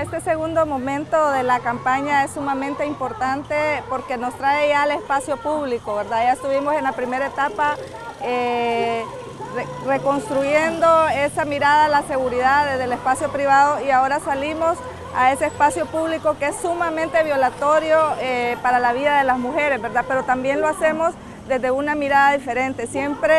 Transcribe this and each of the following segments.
Este segundo momento de la campaña es sumamente importante porque nos trae ya al espacio público, ¿verdad? Ya estuvimos en la primera etapa reconstruyendo esa mirada a la seguridad desde el espacio privado y ahora salimos a ese espacio público que es sumamente violatorio para la vida de las mujeres, ¿verdad? Pero también lo hacemos desde una mirada diferente, siempre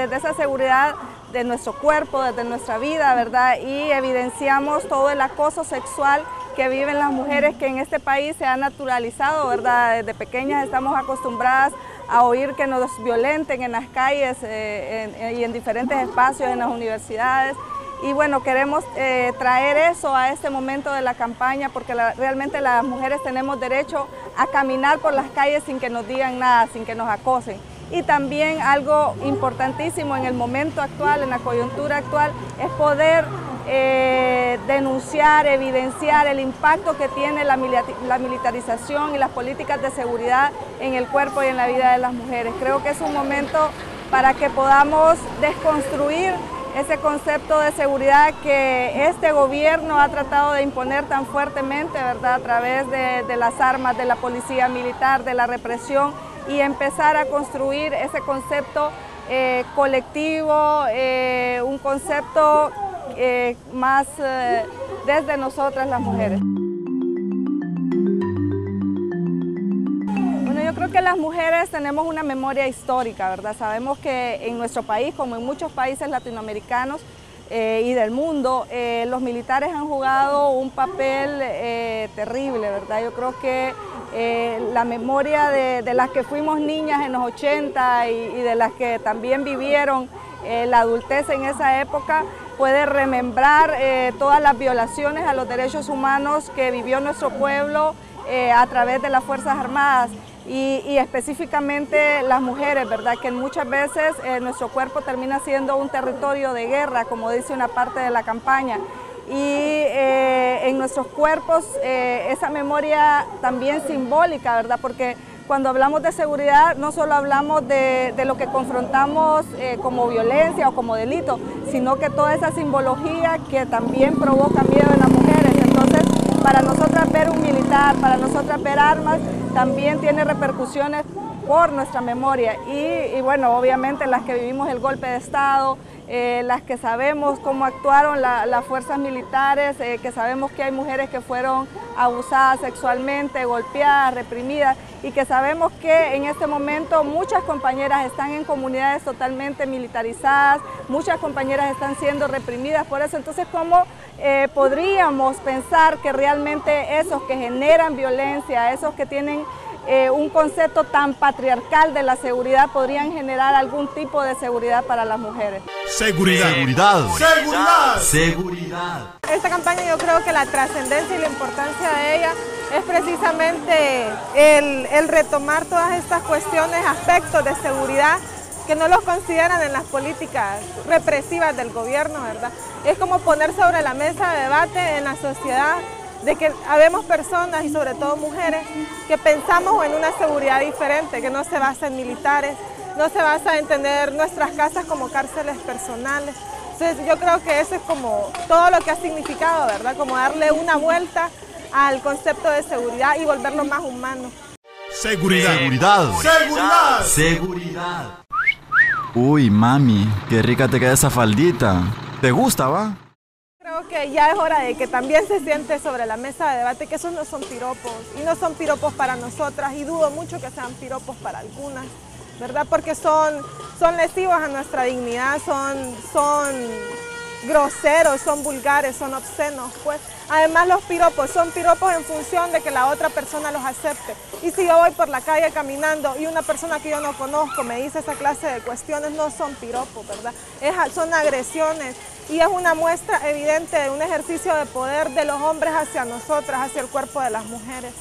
desde esa seguridad de nuestro cuerpo, desde nuestra vida, ¿verdad? Y evidenciamos todo el acoso sexual que viven las mujeres, que en este país se ha naturalizado, ¿verdad? Desde pequeñas estamos acostumbradas a oír que nos violenten en las calles y en diferentes espacios, en las universidades. Y bueno, queremos traer eso a este momento de la campaña porque realmente las mujeres tenemos derecho a caminar por las calles sin que nos digan nada, sin que nos acosen. Y también algo importantísimo en el momento actual, en la coyuntura actual, es poder denunciar, evidenciar el impacto que tiene la militarización y las políticas de seguridad en el cuerpo y en la vida de las mujeres. Creo que es un momento para que podamos desconstruir ese concepto de seguridad que este gobierno ha tratado de imponer tan fuertemente, ¿verdad? A través de las armas, de la policía militar, de la represión, y empezar a construir ese concepto colectivo, un concepto más desde nosotras las mujeres. Bueno, yo creo que las mujeres tenemos una memoria histórica, ¿verdad? Sabemos que en nuestro país, como en muchos países latinoamericanos y del mundo, los militares han jugado un papel terrible, ¿verdad? Yo creo que la memoria de las que fuimos niñas en los 80 y de las que también vivieron la adultez en esa época puede remembrar todas las violaciones a los derechos humanos que vivió nuestro pueblo a través de las Fuerzas Armadas y específicamente las mujeres, ¿verdad? Que muchas veces nuestro cuerpo termina siendo un territorio de guerra, como dice una parte de la campaña. Y en nuestros cuerpos esa memoria también simbólica, ¿verdad? Porque cuando hablamos de seguridad no solo hablamos de lo que confrontamos como violencia o como delito, sino que toda esa simbología que también provoca miedo en las mujeres. Entonces, para nosotras ver un militar, para nosotras ver armas, también tiene repercusiones por nuestra memoria y bueno, obviamente las que vivimos el golpe de Estado, las que sabemos cómo actuaron las fuerzas militares, que sabemos que hay mujeres que fueron abusadas sexualmente, golpeadas, reprimidas y que sabemos que en este momento muchas compañeras están en comunidades totalmente militarizadas, muchas compañeras están siendo reprimidas por eso. Entonces, ¿cómo podríamos pensar que realmente esos que generan violencia, esos que tienen un concepto tan patriarcal de la seguridad podrían generar algún tipo de seguridad para las mujeres? Seguridad. Seguridad. Seguridad. Seguridad. Esta campaña yo creo que la trascendencia y la importancia de ella es precisamente el retomar todas estas cuestiones, aspectos de seguridad que no los consideran en las políticas represivas del gobierno, ¿verdad? Es como poner sobre la mesa de debate en la sociedad de que habemos personas y sobre todo mujeres que pensamos en una seguridad diferente, que no se basa en militares, no se basa en tener nuestras casas como cárceles personales. Entonces yo creo que eso es como todo lo que ha significado, ¿verdad? Como darle una vuelta al concepto de seguridad y volverlo más humano. Seguridad. Seguridad. Seguridad. Seguridad. Uy, mami, qué rica te queda esa faldita. ¿Te gusta, va? Creo que ya es hora de que también se siente sobre la mesa de debate que esos no son piropos y no son piropos para nosotras y dudo mucho que sean piropos para algunas, ¿verdad? Porque son lesivos a nuestra dignidad, son groseros, son vulgares, son obscenos, pues. Además los piropos son piropos en función de que la otra persona los acepte. Y si yo voy por la calle caminando y una persona que yo no conozco me dice esa clase de cuestiones, no son piropos, ¿verdad? Son agresiones y es una muestra evidente de un ejercicio de poder de los hombres hacia nosotras, hacia el cuerpo de las mujeres.